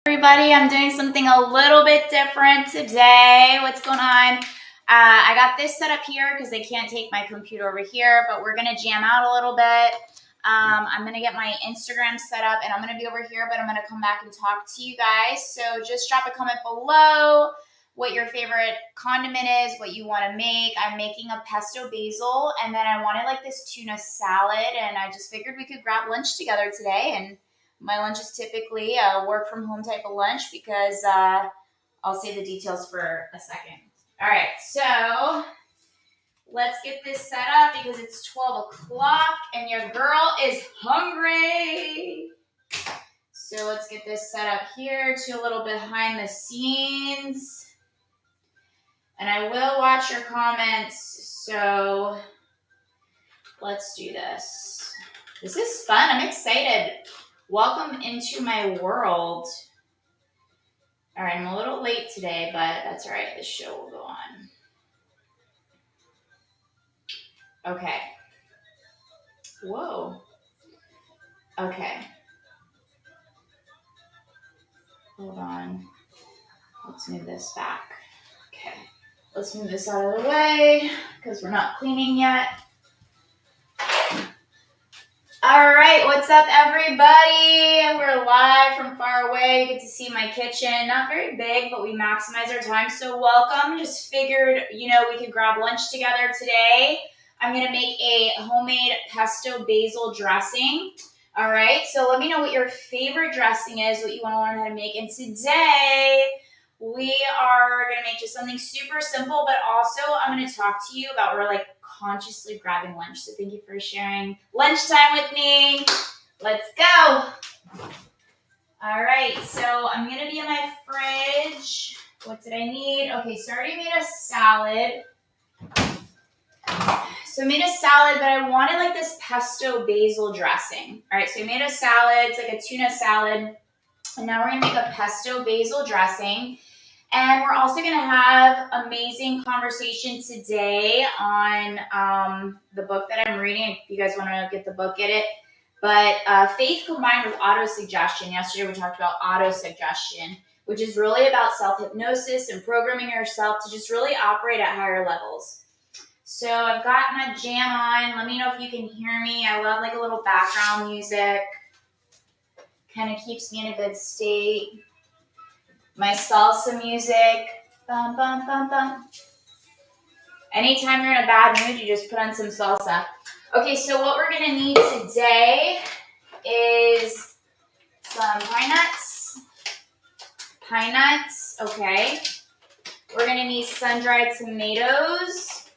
Everybody, I'm doing something a little bit different today. What's going on? I got this set up here because they can't take my computer over here, but we're going to jam out a little bit. I'm going to get my Instagram set up and I'm going to be over here, but I'm going to come back and talk to you guys. So just drop a comment below what your favorite condiment is, what you want to make. I'm making a pesto basil, and then I wanted like this tuna salad, and I just figured we could grab lunch together today. And my lunch is typically a work from home type of lunch because I'll save the details for a second. All right, so let's get this set up because it's 12 o'clock and your girl is hungry. So let's get this set up here to a little behind the scenes. And I will watch your comments, so let's do this. This is fun. I'm excited. Welcome into my world. All right, I'm a little late today, but that's all right. This show will go on. Okay. Whoa. Okay. Hold on. Let's move this back. Okay. Let's move this out of the way because we're not cleaning yet. All right, what's up, everybody? We're live from far away. You get to see my kitchen. Not very big, but we maximize our time, so welcome. Just figured, we could grab lunch together today. I'm going to make a homemade pesto basil dressing. All right, so let me know what your favorite dressing is, what you want to learn how to make. And today, we are going to make just something super simple, but also I'm going to talk to you about we're like consciously grabbing lunch. So thank you for sharing lunchtime with me. Let's go. All right, so I'm going to be in my fridge. What did I need? Okay, so I already made a salad. So I made a salad, but I wanted like this pesto basil dressing. All right, so I made a salad. It's like a tuna salad. And now we're going to make a pesto basil dressing. And we're also going to have amazing conversation today on the book that I'm reading. If you guys want to get the book, get it. But faith combined with auto-suggestion. Yesterday we talked about auto-suggestion, which is really about self-hypnosis and programming yourself to just really operate at higher levels. So I've got my jam on. Let me know if you can hear me. I love like a little background music. Kind of keeps me in a good state. My salsa music. Bum, bum, bum, bum. Anytime you're in a bad mood, you just put on some salsa. Okay, so what we're going to need today is some pine nuts. Pine nuts, okay. We're going to need sun-dried tomatoes.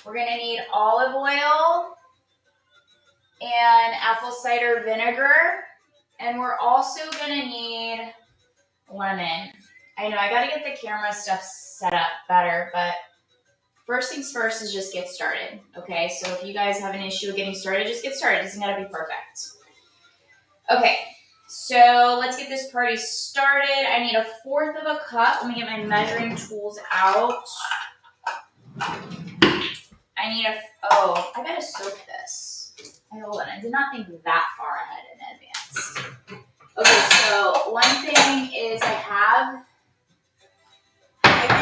We're going to need olive oil and apple cider vinegar. And we're also going to need lemon. I know I got to get the camera stuff set up better, but first things first is just get started, okay? So if you guys have an issue with getting started, just get started. It doesn't got to be perfect. Okay, so let's get this party started. I need 1/4 of a cup. Let me get my measuring tools out. I got to soak this. Hold on, I did not think that far ahead in advance. Okay, so one thing is I have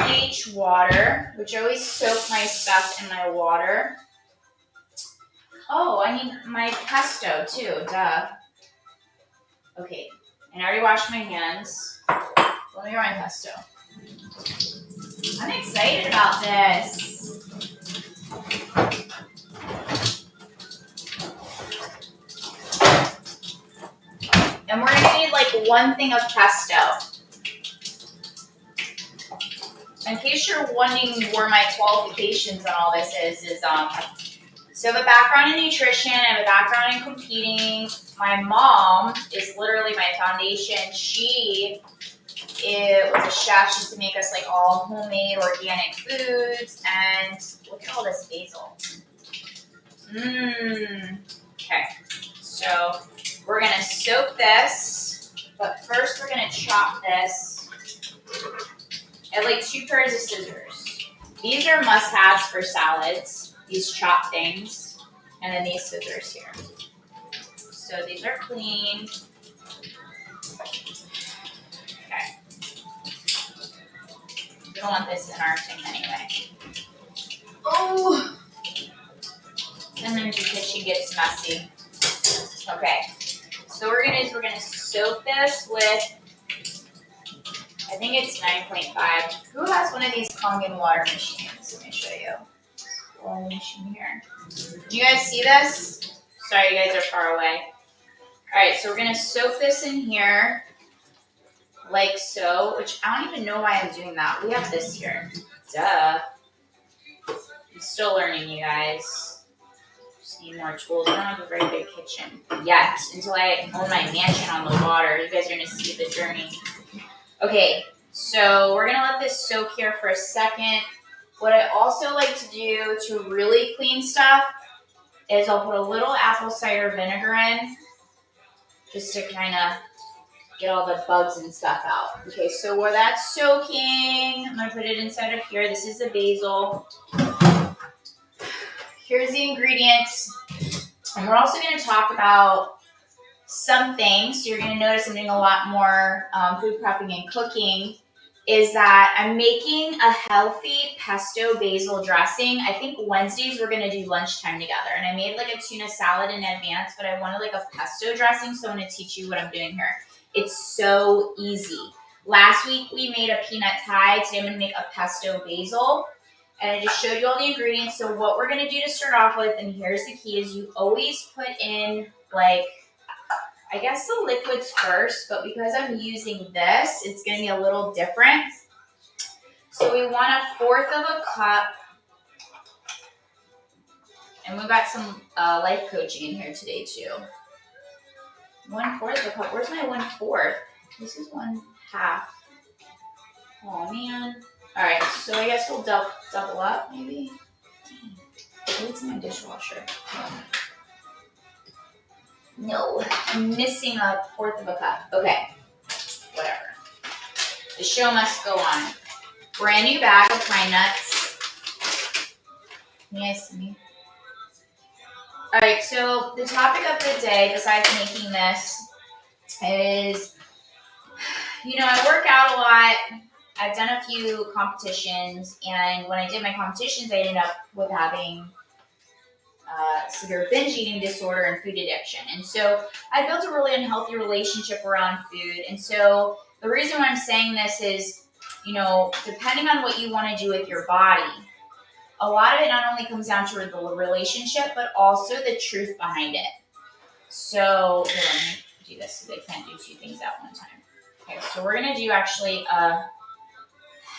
pH water, which I always soak my stuff in my water. Oh, I need my pesto too, duh. Okay, and I already washed my hands. Let me get my pesto. I'm excited about this. And we're gonna need like 1 thing of pesto. In case you're wondering where my qualifications on all this is so I have a background in nutrition, I have a background in competing. My mom is literally my foundation. She was a chef. She used to make us like all homemade organic foods. And look at all this basil. Okay, so we're gonna soak this, but first we're gonna chop this. I have like 2 pairs of scissors. These are must-haves for salads, these chopped things, and then these scissors here. So these are clean. We don't want this in our thing anyway. Oh! Sometimes your kitchen gets messy. Okay. So what we're gonna do is we're gonna soak this with, I think it's 9.5. Who has one of these Kangen water machines? Let me show you. Water machine here. Do you guys see this? Sorry, you guys are far away. All right, so we're gonna soak this in here, like so. Which I don't even know why I'm doing that. We have this here. Duh. I'm still learning, you guys. Just need more tools. I don't have a very big kitchen yet. Until I own my mansion on the water, you guys are gonna see the journey. Okay, so we're gonna let this soak here for a second. What I also like to do to really clean stuff is I'll put a little apple cider vinegar in, just to kind of get all the bugs and stuff out. Okay, so where that's soaking, I'm gonna put it inside of here. This is the basil. Here's the ingredients. And we're also gonna talk about some things. So you're gonna notice I'm doing a lot more food prepping and cooking, is that I'm making a healthy pesto basil dressing. I think Wednesdays we're gonna do lunchtime together. And I made like a tuna salad in advance, but I wanted like a pesto dressing, so I'm gonna teach you what I'm doing here. It's so easy. Last week we made a peanut Thai. Today I'm gonna make a pesto basil. And I just showed you all the ingredients. So what we're gonna do to start off with, and here's the key, is you always put in like, I guess the liquids first, but because I'm using this, it's gonna be a little different. So we want 1/4 of a cup, and we've got some life coaching in here today too. 1/4 of a cup, where's my 1/4? This is 1/2. Oh man. All right, so I guess we'll double up maybe. Maybe it's in my dishwasher. No, I'm missing 1/4 of a cup. Okay, whatever. The show must go on. Brand new bag of pine nuts. Can you guys see me? All right, so the topic of the day, besides making this, is, I work out a lot. I've done a few competitions, and when I did my competitions, I ended up with having severe binge eating disorder and food addiction. And so I built a really unhealthy relationship around food. And so the reason why I'm saying this is, depending on what you want to do with your body, a lot of it not only comes down to the relationship, but also the truth behind it. So let me do this because I can't do two things at one time. Okay, so we're going to do actually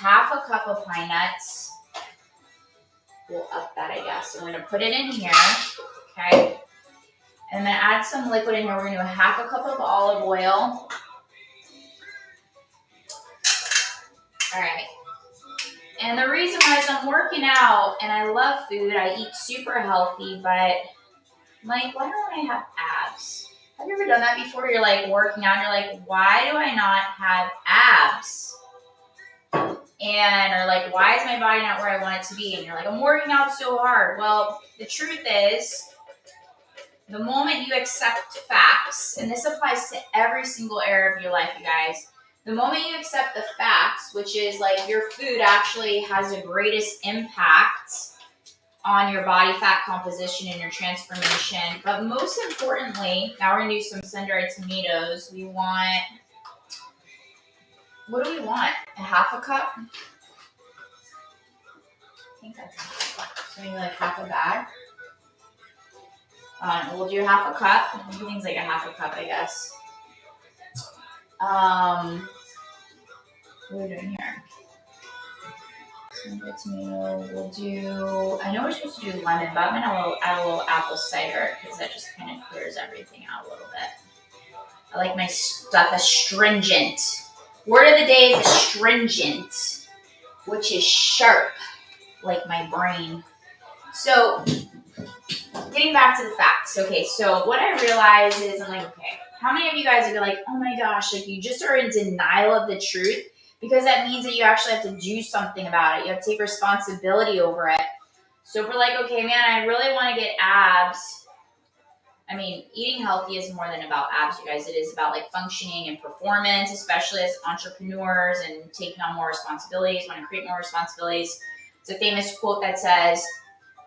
1/2 cup of pine nuts. We'll up that, I guess. So we're going to put it in here, okay? And then add some liquid in here. We're going to do 1/2 cup of olive oil. All right. And the reason why is I'm working out and I love food. I eat super healthy, but I'm like, why don't I have abs? Have you ever done that before? You're like working out and you're like, why do I not have abs? And or like, why is my body not where I want it to be? And you're like, I'm working out so hard. Well, the truth is, the moment you accept facts, and this applies to every single area of your life, you guys, the moment you accept the facts, which is like your food actually has the greatest impact on your body fat composition and your transformation. But most importantly, now we're gonna do some sun-dried tomatoes. We want, what do we want? 1/2 cup? I think that's 1/2 cup. So maybe like 1/2 bag. We'll do 1/2 cup. Everything's like 1/2 cup, I guess. What are we doing here? Sun-dried tomato. We'll do, I know we're supposed to do lemon, but I'm gonna add a little apple cider because that just kind of clears everything out a little bit. I like my stuff astringent. Word of the day is astringent, which is sharp, like my brain. So, getting back to the facts. Okay, so what I realized is, I'm like, okay, how many of you guys are like, oh my gosh, like you just are in denial of the truth? Because that means that you actually have to do something about it. You have to take responsibility over it. So if we're like, okay, man, I really want to get abs. I mean, eating healthy is more than about abs, you guys. It is about like functioning and performance, especially as entrepreneurs and taking on more responsibilities, want to create more responsibilities. It's a famous quote that says,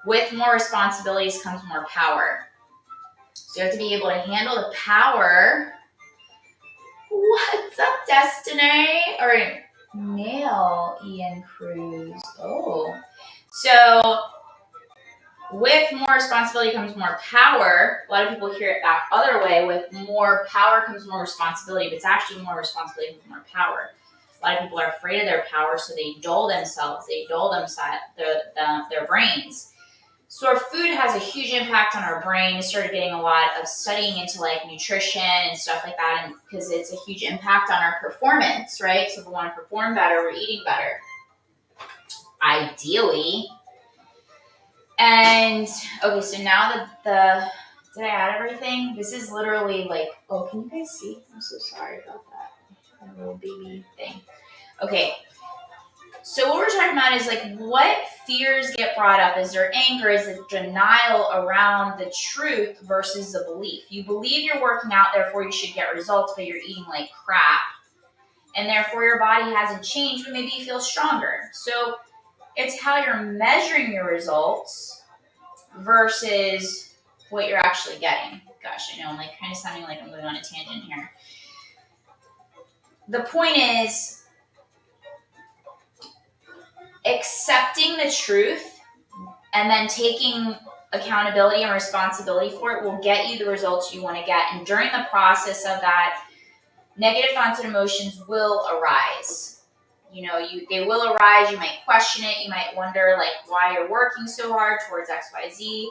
with more responsibilities comes more power. So you have to be able to handle the power. What's up, Destiny? All right, nail Ian Cruz. Oh, so with more responsibility comes more power. A lot of people hear it that other way. With more power comes more responsibility, but it's actually more responsibility comes more power. A lot of people are afraid of their power, so they dull themselves. They dull their brains. So our food has a huge impact on our brain. We started getting a lot of studying into like nutrition and stuff like that, and because it's a huge impact on our performance, right? So if we want to perform better, we're eating better, ideally. And okay, so now the did I add everything? This is literally like, oh, can you guys see? I'm so sorry about that. A little baby thing. Okay. So what we're talking about is like what fears get brought up. Is there anger? Is it denial around the truth versus the belief? You believe you're working out, therefore you should get results, but you're eating like crap. And therefore your body hasn't changed, but maybe you feel stronger. So it's how you're measuring your results versus what you're actually getting. Gosh, I know I'm like kind of sounding like I'm going on a tangent here. The point is, accepting the truth and then taking accountability and responsibility for it will get you the results you want to get. And during the process of that, negative thoughts and emotions will arise. You know, they will arise. You might question it. You might wonder like why you're working so hard towards XYZ.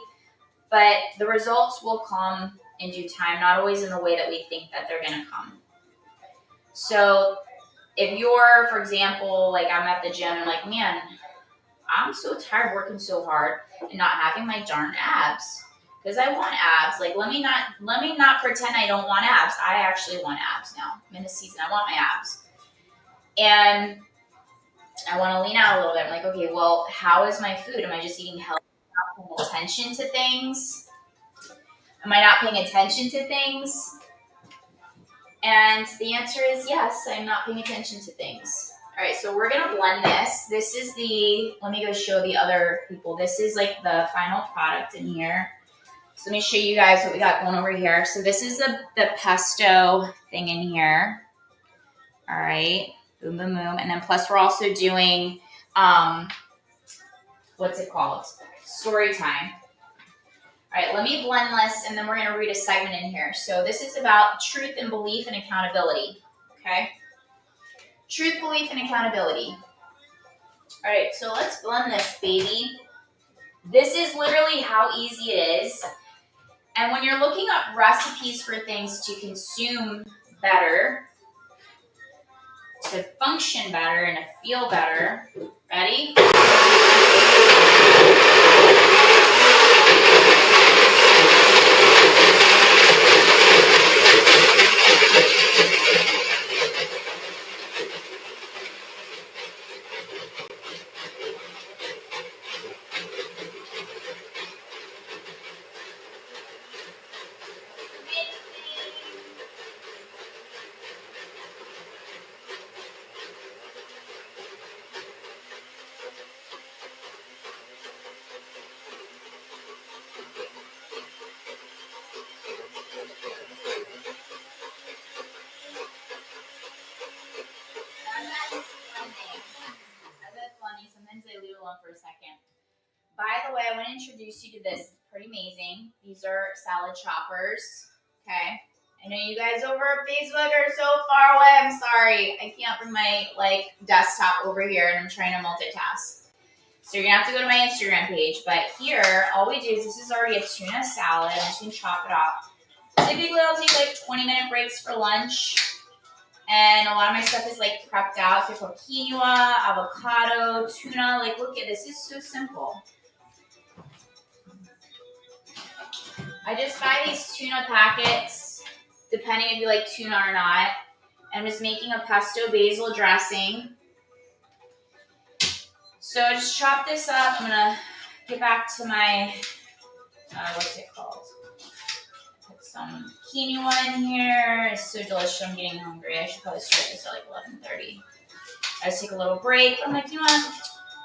But the results will come in due time, not always in the way that we think that they're going to come. So if you're, for example, like I'm at the gym and like, man, I'm so tired working so hard and not having my darn abs because I want abs. Like, let me not pretend I don't want abs. I actually want abs now. I'm in the season. I want my abs. And I want to lean out a little bit. I'm like, okay, well, how is my food? Am I just eating healthy? Not paying attention to things? Am I not paying attention to things? And the answer is yes, I'm not paying attention to things. All right, so we're going to blend this. This is let me go show the other people. This is like the final product in here. So let me show you guys what we got going over here. So this is the pesto thing in here. All right, boom, boom, boom. And then plus we're also doing, what's it called? Story time. All right, let me blend this, and then we're going to read a segment in here. So this is about truth and belief and accountability, okay? Truth, belief, and accountability. All right, so let's blend this, baby. This is literally how easy it is. And when you're looking up recipes for things to consume better, to function better, and to feel better, ready? Sometimes I leave it alone for a second. By the way, I want to introduce you to this. It's pretty amazing. These are salad choppers. Okay. I know you guys over at Facebook are so far away. I'm sorry. I can't bring my desktop over here and I'm trying to multitask. So you're going to have to go to my Instagram page. But here, all we do is this is already a tuna salad. I'm just going to chop it up. Typically, I'll take 20-minute breaks for lunch. And a lot of my stuff is prepped out. So for quinoa, avocado, tuna. Look at this. It's so simple. I just buy these tuna packets, depending if you like tuna or not. I'm just making a pesto basil dressing. So I just chop this up. I'm going to get back to my, what's it called? some quinoa in here. It's so delicious. I'm getting hungry. I should probably start this at like 11:30. I just take a little break. I'm like, you know what?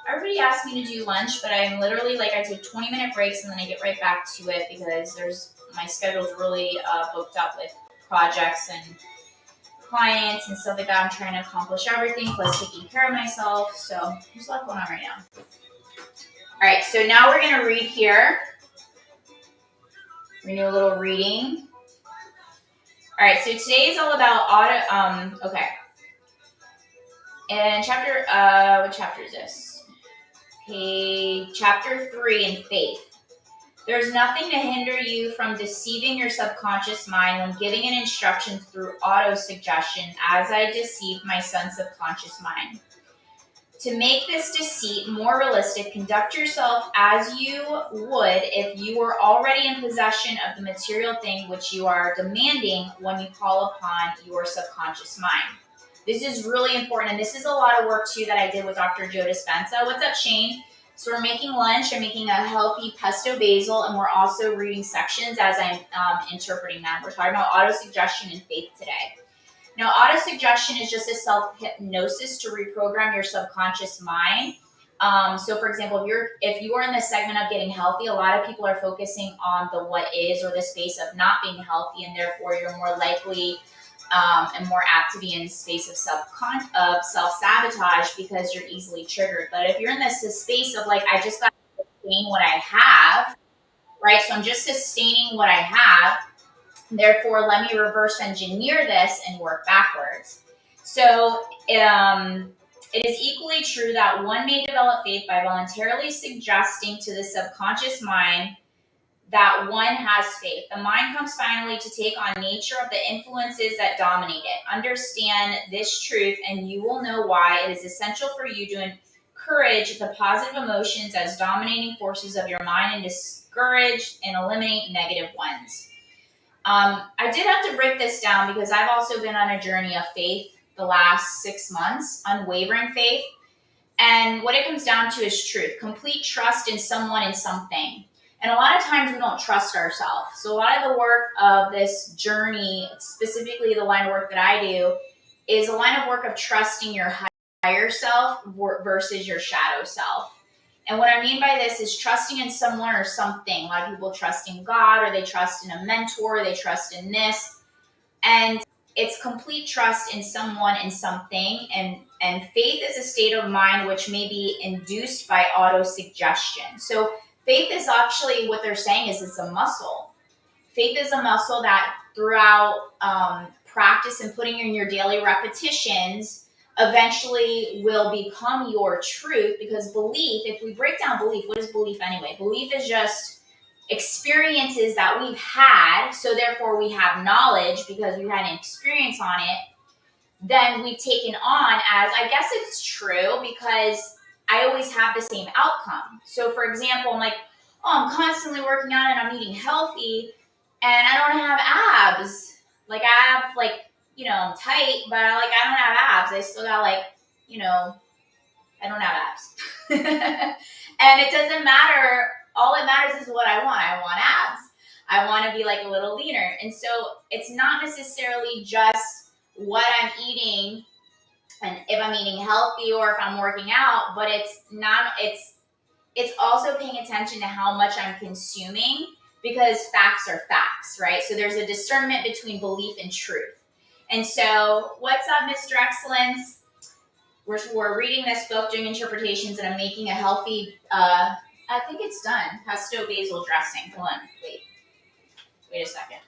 Everybody asked me to do lunch, but I'm literally like, I take 20-minute breaks and then I get right back to it because my schedule's really booked up with projects and clients and stuff like that. I'm trying to accomplish everything plus taking care of myself. So there's a lot going on right now. All right, so now we're gonna read here. We're gonna do a little reading. All right, so today is all about okay. And chapter, what chapter is this? Okay, chapter 3 in faith. There's nothing to hinder you from deceiving your subconscious mind when giving an instruction through auto-suggestion, as I deceived my son's subconscious mind. To make this deceit more realistic, conduct yourself as you would if you were already in possession of the material thing which you are demanding when you call upon your subconscious mind. This is really important, and this is a lot of work too that I did with Dr. Joe Dispenza. What's up, Shane? So we're making lunch. I'm making a healthy pesto basil, and we're also reading sections as I'm interpreting them. We're talking about auto-suggestion and faith today. Now, auto-suggestion is just a self-hypnosis to reprogram your subconscious mind. So, for example, if you are in the segment of getting healthy, a lot of people are focusing on the what is or the space of not being healthy, and therefore you're more likely and more apt to be in the space of self-sabotage because you're easily triggered. But if you're in this space of like, I just got to sustain what I have, right? So I'm just sustaining what I have. Therefore, let me reverse engineer this and work backwards. So it is equally true that one may develop faith by voluntarily suggesting to the subconscious mind that one has faith. The mind comes finally to take on nature of the influences that dominate it. Understand this truth and you will know why it is essential for you to encourage the positive emotions as dominating forces of your mind and discourage and eliminate negative ones. I did have to break this down because I've also been on a journey of faith the last 6 months, unwavering faith. And what it comes down to is truth, complete trust in someone and something. And a lot of times we don't trust ourselves. So a lot of the work of this journey, specifically the line of work that I do, is a line of work of trusting your higher self versus your shadow self. And what I mean by this is trusting in someone or something. A lot of people trust in God, or they trust in a mentor, they trust in this. And it's complete trust in someone and something. And faith is a state of mind which may be induced by auto-suggestion. So faith is actually, what they're saying is it's a muscle. Faith is a muscle that throughout practice and putting in your daily repetitions eventually will become your truth, because belief, if we break down belief, what is belief anyway? Belief is just experiences that we've had, so therefore we have knowledge because we had an experience on it, then we've taken on as, I guess it's true because I always have the same outcome. So for example, I'm like, oh, I'm constantly working out and I'm eating healthy and I don't have abs. Like I have like, I'm tight, but like I don't have abs. I still got like, I don't have abs. And it doesn't matter. All it matters is what I want. I want abs. I want to be like a little leaner. And so it's not necessarily just what I'm eating and if I'm eating healthy or if I'm working out, but it's also paying attention to how much I'm consuming, because facts are facts, right? So there's a discernment between belief and truth. And so what's up, Mr. Excellence? We're reading this book, doing interpretations, and I'm making a healthy, I think it's done, pesto basil dressing. Hold on, wait a second.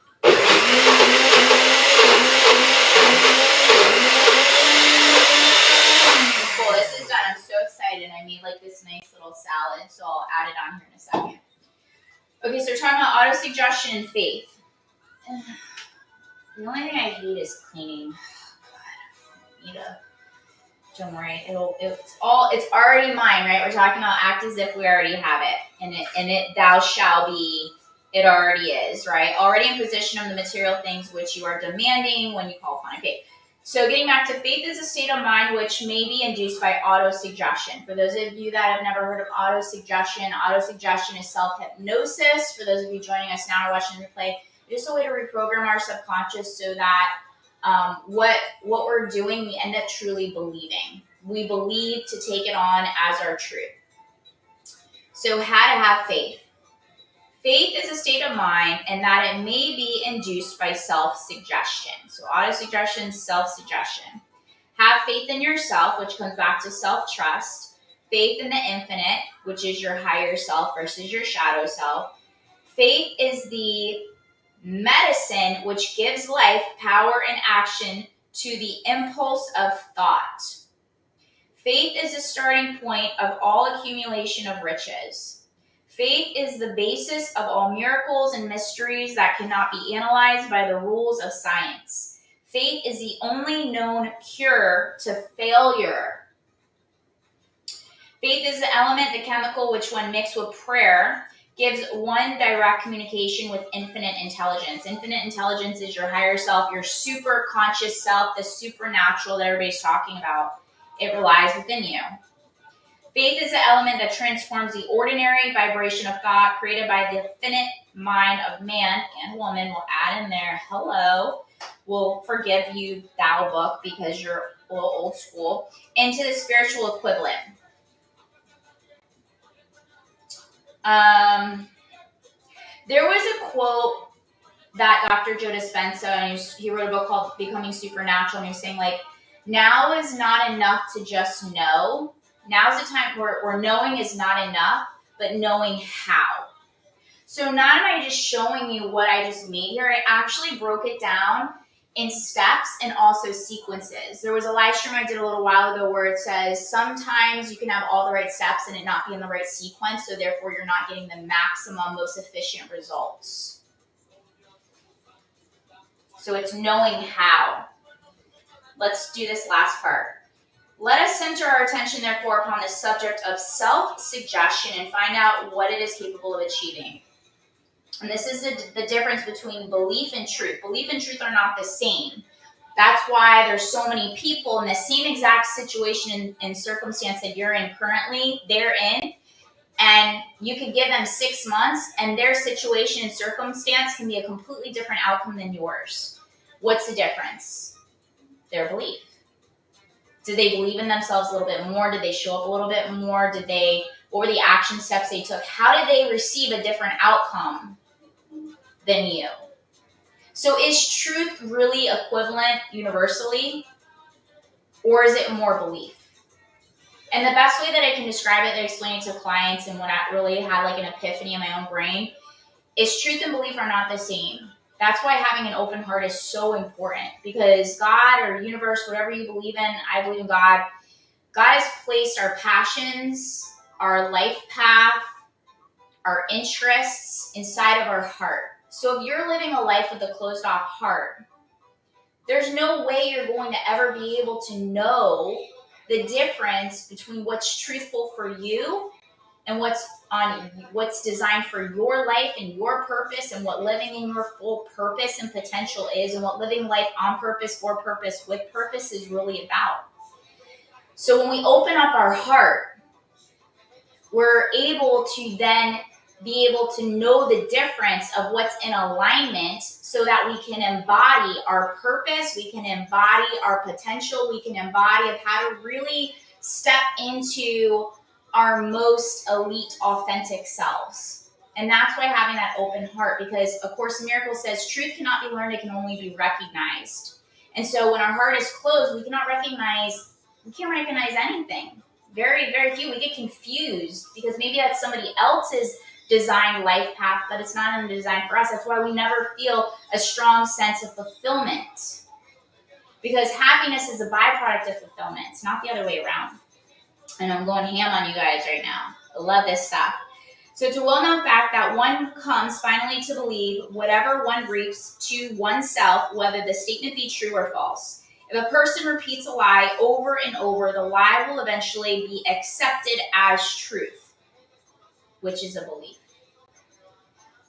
Cool, this is done. I'm so excited. I made like this nice little salad, so I'll add it on here in a second. Okay, so we're talking about auto-suggestion and faith. The only thing I hate is cleaning. Don't worry, it's already mine, right? We're talking about act as if we already have it, and it thou shall be. It already is, right? Already in possession of the material things which you are demanding when you call upon. Okay, so getting back to faith is a state of mind which may be induced by auto-suggestion. For those of you that have never heard of auto-suggestion is self-hypnosis. For those of you joining us now or watching the replay, Just a way to reprogram our subconscious so that what we're doing, we end up truly believing. We believe to take it on as our truth. So how to have faith. Faith is a state of mind and that it may be induced by self-suggestion. So auto-suggestion, self-suggestion. Have faith in yourself, which comes back to self-trust. Faith in the infinite, which is your higher self versus your shadow self. Faith is the medicine which gives life, power, and action to the impulse of thought. Faith is the starting point of all accumulation of riches. Faith is the basis of all miracles and mysteries that cannot be analyzed by the rules of science. Faith is the only known cure to failure. Faith is the element, the chemical, which when mixed with prayer, gives one direct communication with infinite intelligence. Infinite intelligence is your higher self, your super conscious self, the supernatural that everybody's talking about. It relies within you. Faith is the element that transforms the ordinary vibration of thought created by the finite mind of man and woman. We'll add in there, hello, we'll forgive you, thou book, because you're a little old school, into the spiritual equivalent. There was a quote that Dr. Joe Dispenza, and he wrote a book called Becoming Supernatural, and he was saying, like, now is not enough to just know. Now's the time where knowing is not enough, but knowing how. So not am I just showing you what I just made here, I actually broke it down in steps and also sequences. There was a live stream I did a little while ago where it says sometimes you can have all the right steps and it not be in the right sequence, so therefore you're not getting the maximum, most efficient results. So it's knowing how. Let's do this last part. Let us center our attention, therefore, upon the subject of self-suggestion and find out what it is capable of achieving. And this is the difference between belief and truth. Belief and truth are not the same. That's why there's so many people in the same exact situation and circumstance that you're in currently, they're in, and you could give them 6 months, and their situation and circumstance can be a completely different outcome than yours. What's the difference? Their belief. Did they believe in themselves a little bit more? Did they show up a little bit more? What were the action steps they took? How did they receive a different outcome than you? So is truth really equivalent universally? Or is it more belief? And the best way that I can describe it, I explain it to clients, and when I really had like an epiphany in my own brain, is truth and belief are not the same. That's why having an open heart is so important, because God or universe, whatever you believe in, I believe in God. God has placed our passions, our life path, our interests inside of our heart. So if you're living a life with a closed off heart, there's no way you're going to ever be able to know the difference between what's truthful for you and what's designed for your life and your purpose, and what living in your full purpose and potential is, and what living life on purpose, for purpose, with purpose is really about. So when we open up our heart, we're able to then be able to know the difference of what's in alignment, so that we can embody our purpose, we can embody our potential, we can embody of how to really step into our most elite, authentic selves. And that's why having that open heart, because A Course in Miracles says truth cannot be learned, it can only be recognized. And so when our heart is closed, we can't recognize anything. Very, very few. We get confused because maybe that's somebody else's designed life path, but it's not designed for us. That's why we never feel a strong sense of fulfillment, because happiness is a byproduct of fulfillment. It's not the other way around. And I'm going ham on you guys right now. I love this stuff. So it's a well-known fact that one comes finally to believe whatever one reaps to oneself, whether the statement be true or false. If a person repeats a lie over and over, the lie will eventually be accepted as truth, which is a belief.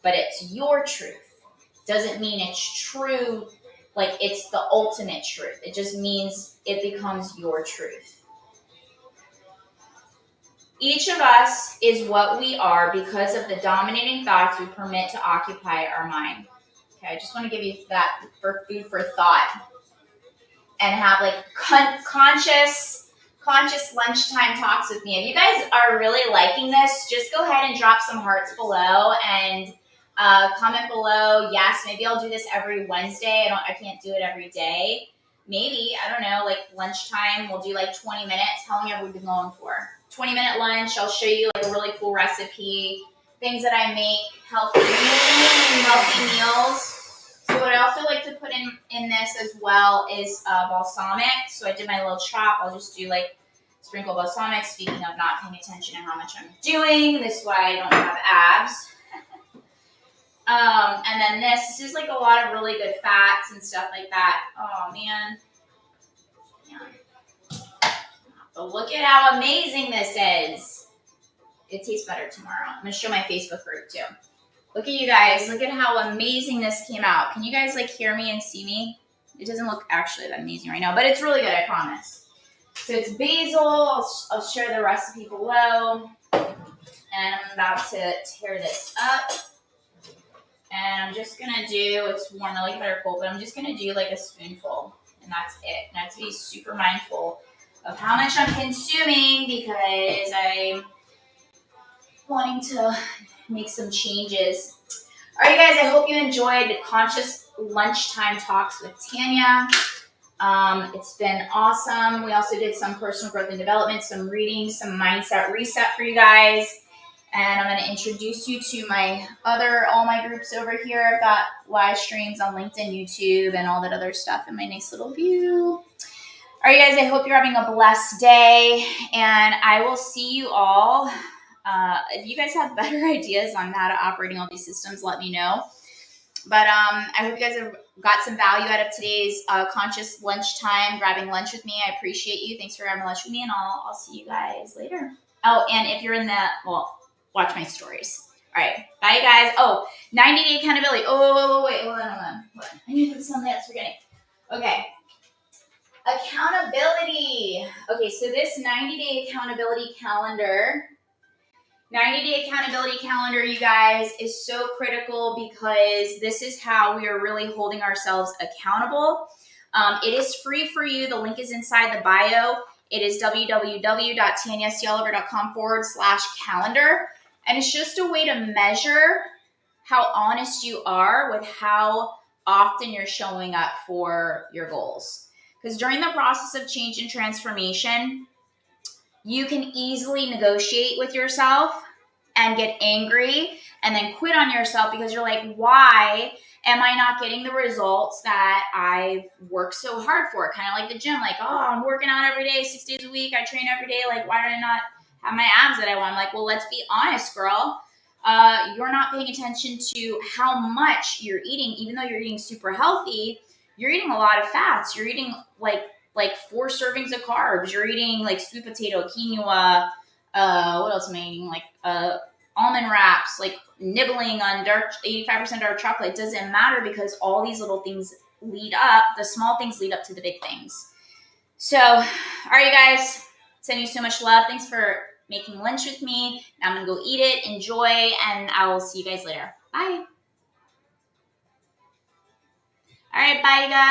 But it's your truth. Doesn't mean it's true, like it's the ultimate truth. It just means it becomes your truth. Each of us is what we are because of the dominating thoughts we permit to occupy our mind. Okay, I just want to give you that for food for thought and have like conscious lunchtime talks with me. If you guys are really liking this, just go ahead and drop some hearts below and comment below. Yes, maybe I'll do this every Wednesday. I can't do it every day. Maybe, I don't know, like lunchtime, we'll do like 20 minutes. How long have we been going for? 20-minute lunch. I'll show you like a really cool recipe, things that I make, healthy meals. So what I also like to put in this as well is balsamic. So I did my little chop. I'll just do like sprinkle balsamic. Speaking of not paying attention to how much I'm doing, this is why I don't have abs. And then this is like a lot of really good fats and stuff like that. Oh man. But look at how amazing this is. It tastes better tomorrow. I'm going to show my Facebook group too. Look at you guys. Look at how amazing this came out. Can you guys like hear me and see me? It doesn't look actually that amazing right now, but it's really good, I promise. So it's basil. I'll share the recipe below. And I'm about to tear this up. And I'm just going to do, it's warm, I like it better cold, but I'm just going to do like a spoonful. And that's it. And I have to be super mindful of how much I'm consuming because I'm wanting to make some changes. All right, guys, I hope you enjoyed Conscious Lunchtime Talks with Tanya. It's been awesome. We also did some personal growth and development, some reading, some mindset reset for you guys. And I'm going to introduce you to all my groups over here. I've got live streams on LinkedIn, YouTube, and all that other stuff in my nice little view. All right, guys, I hope you're having a blessed day, and I will see you all. If you guys have better ideas on how to operating all these systems, let me know. But I hope you guys have got some value out of today's conscious lunchtime, grabbing lunch with me. I appreciate you. Thanks for grabbing lunch with me, and I'll see you guys later. Oh, and if you're in watch my stories. All right, bye, guys. Oh, 90-day accountability. Oh, wait, hold on. I need to put something else forgetting. Okay. Accountability. Okay, so this 90-day accountability calendar, you guys, is so critical because this is how we are really holding ourselves accountable. It is free for you. The link is inside the bio. It is www.tanyaclover.com/calendar. And it's just a way to measure how honest you are with how often you're showing up for your goals. Because during the process of change and transformation, you can easily negotiate with yourself and get angry and then quit on yourself because you're like, why am I not getting the results that I've worked so hard for? Kind of like the gym, like, oh, I'm working out every day, 6 days a week. I train every day. Like, why do I not have my abs that I want? I'm like, well, let's be honest, girl. You're not paying attention to how much you're eating, even though you're eating super healthy. You're eating a lot of fats. You're eating like 4 servings of carbs. You're eating like sweet potato, quinoa. What else am I eating? Like almond wraps, like nibbling on 85% dark chocolate. It doesn't matter because all these little things lead up. The small things lead up to the big things. So, all right, you guys. Send you so much love. Thanks for making lunch with me. Now I'm going to go eat it, enjoy, and I will see you guys later. Bye. All right, bye, guys.